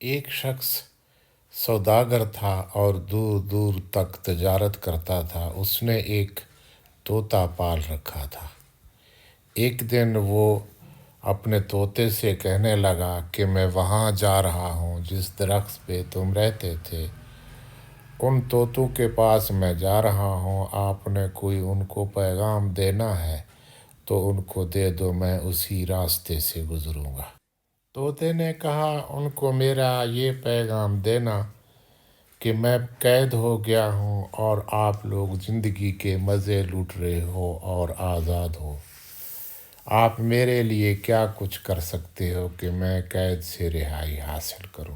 ایک شخص سوداگر تھا اور دور دور تک تجارت کرتا تھا۔ اس نے ایک طوطا پال رکھا تھا۔ ایک دن وہ اپنے طوطے سے کہنے لگا کہ میں وہاں جا رہا ہوں جس درخت پہ تم رہتے تھے۔ ان طوطوں کے پاس میں جا رہا ہوں، آپ نے کوئی ان کو پیغام دینا ہے تو ان کو دے دو، میں اسی راستے سے گزروں گا۔ طوطے نے کہا، ان کو میرا یہ پیغام دینا کہ میں قید ہو گیا ہوں اور آپ لوگ زندگی کے مزے لوٹ رہے ہو اور آزاد ہو۔ آپ میرے لیے کیا کچھ کر سکتے ہو کہ میں قید سے رہائی حاصل کروں؟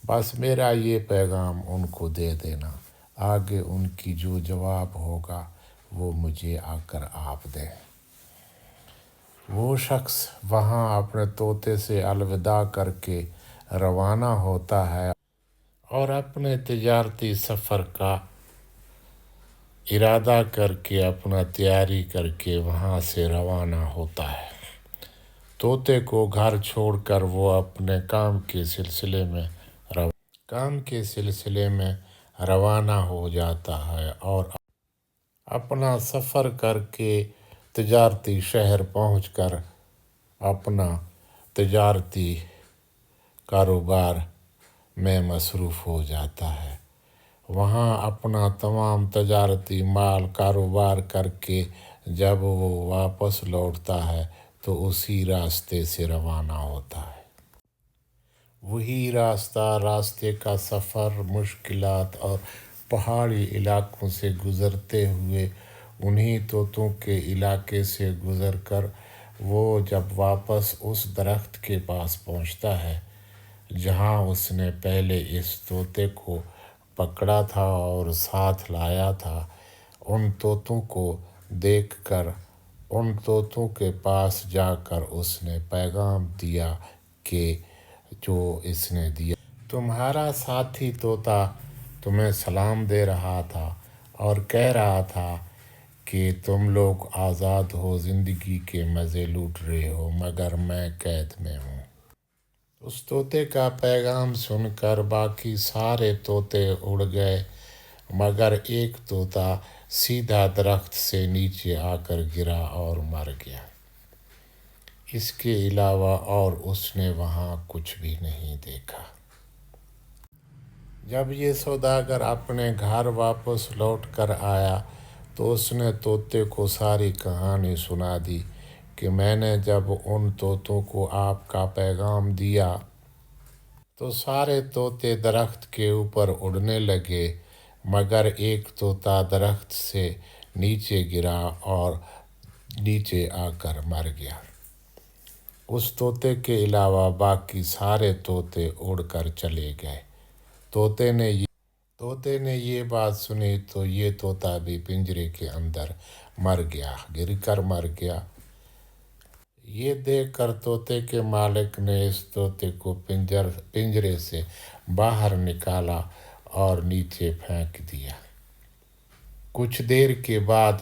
بس میرا یہ پیغام ان کو دے دینا، آگے ان کی جو جواب ہوگا وہ مجھے آ کر آپ دیں۔ وہ شخص وہاں اپنے طوطے سے الوداع کر کے روانہ ہوتا ہے اور اپنے تجارتی سفر کا ارادہ کر کے اپنا تیاری کر کے وہاں سے روانہ ہوتا ہے۔ طوطے کو گھر چھوڑ کر وہ اپنے کام کے سلسلے میں روانہ ہو جاتا ہے اور اپنا سفر کر کے تجارتی شہر پہنچ کر اپنا تجارتی کاروبار میں مصروف ہو جاتا ہے۔ وہاں اپنا تمام تجارتی مال کاروبار کر کے جب وہ واپس لوٹتا ہے تو اسی راستے سے روانہ ہوتا ہے۔ وہی راستے کا سفر مشکلات اور پہاڑی علاقوں سے گزرتے ہوئے انہی طوطوں کے علاقے سے گزر کر وہ جب واپس اس درخت کے پاس پہنچتا ہے جہاں اس نے پہلے اس طوطے کو پکڑا تھا اور ساتھ لایا تھا، ان طوطوں کو دیکھ کر ان طوطوں کے پاس جا کر اس نے پیغام دیا کہ جو اس نے دیا، تمہارا ساتھی طوطا تمہیں سلام دے رہا تھا اور کہہ رہا تھا کہ تم لوگ آزاد ہو، زندگی کے مزے لوٹ رہے ہو، مگر میں قید میں ہوں۔ اس طوطے کا پیغام سن کر باقی سارے طوطے اڑ گئے مگر ایک طوطا سیدھا درخت سے نیچے آ کر گرا اور مر گیا۔ اس کے علاوہ اور اس نے وہاں کچھ بھی نہیں دیکھا۔ جب یہ سوداگر اپنے گھر واپس لوٹ کر آیا تو اس نے طوطے کو ساری کہانی سنا دی کہ میں نے جب ان طوطوں کو آپ کا پیغام دیا تو سارے طوطے درخت کے اوپر اڑنے لگے مگر ایک طوطا درخت سے نیچے گرا اور نیچے آ کر مر گیا۔ اس طوطے کے علاوہ باقی سارے طوطے اڑ کر چلے گئے۔ طوطے نے یہ بات سنی تو یہ طوطا بھی پنجرے کے اندر گر کر مر گیا۔ یہ دیکھ کر طوطے کے مالک نے اس طوطے کو پنجرے سے باہر نکالا اور نیچے پھینک دیا۔ کچھ دیر کے بعد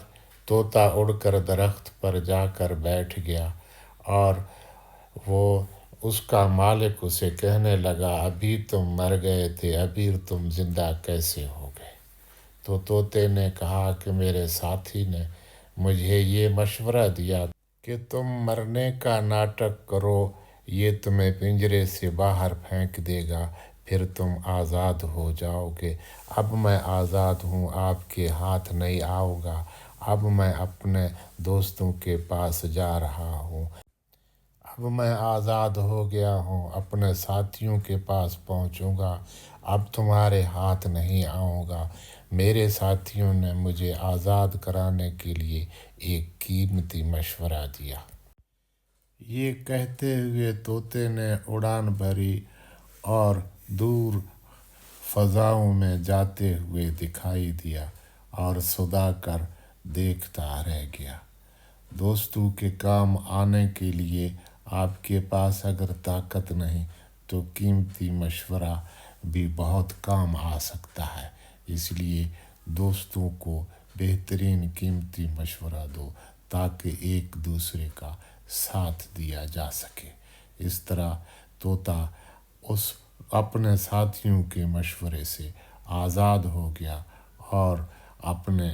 طوطا اڑ کر درخت پر جا کر بیٹھ گیا اور اس کا مالک اسے کہنے لگا، ابھی تم مر گئے تھے، ابھی تم زندہ کیسے ہو گئے؟ تو طوطے نے کہا کہ میرے ساتھی نے مجھے یہ مشورہ دیا کہ تم مرنے کا ناٹک کرو، یہ تمہیں پنجرے سے باہر پھینک دے گا، پھر تم آزاد ہو جاؤ گے۔ اب میں آزاد ہوں، آپ کے ہاتھ نہیں آؤں گا، اب میں اپنے دوستوں کے پاس جا رہا ہوں، اب میں آزاد ہو گیا ہوں، اپنے ساتھیوں کے پاس پہنچوں گا، اب تمہارے ہاتھ نہیں آؤں گا۔ میرے ساتھیوں نے مجھے آزاد کرانے کے لیے ایک قیمتی مشورہ دیا۔ یہ کہتے ہوئے طوطے نے اڑان بھری اور دور فضاؤں میں جاتے ہوئے دکھائی دیا اور سوداگر دیکھتا رہ گیا۔ دوستوں کے کام آنے کے لیے آپ کے پاس اگر طاقت نہیں تو قیمتی مشورہ بھی بہت کام آ سکتا ہے، اس لیے دوستوں کو بہترین قیمتی مشورہ دو تاکہ ایک دوسرے کا ساتھ دیا جا سکے۔ اس طرح طوطا اس اپنے ساتھیوں کے مشورے سے آزاد ہو گیا اور اپنے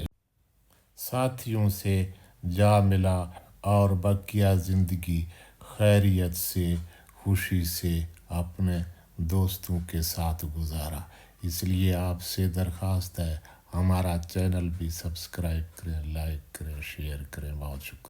ساتھیوں سے جا ملا اور بقیہ زندگی خیریت سے خوشی سے اپنے دوستوں کے ساتھ گزارا۔ اس لیے آپ سے درخواست ہے ہمارا چینل بھی سبسکرائب کریں، لائک کریں، شیئر کریں۔ بہت شکریہ۔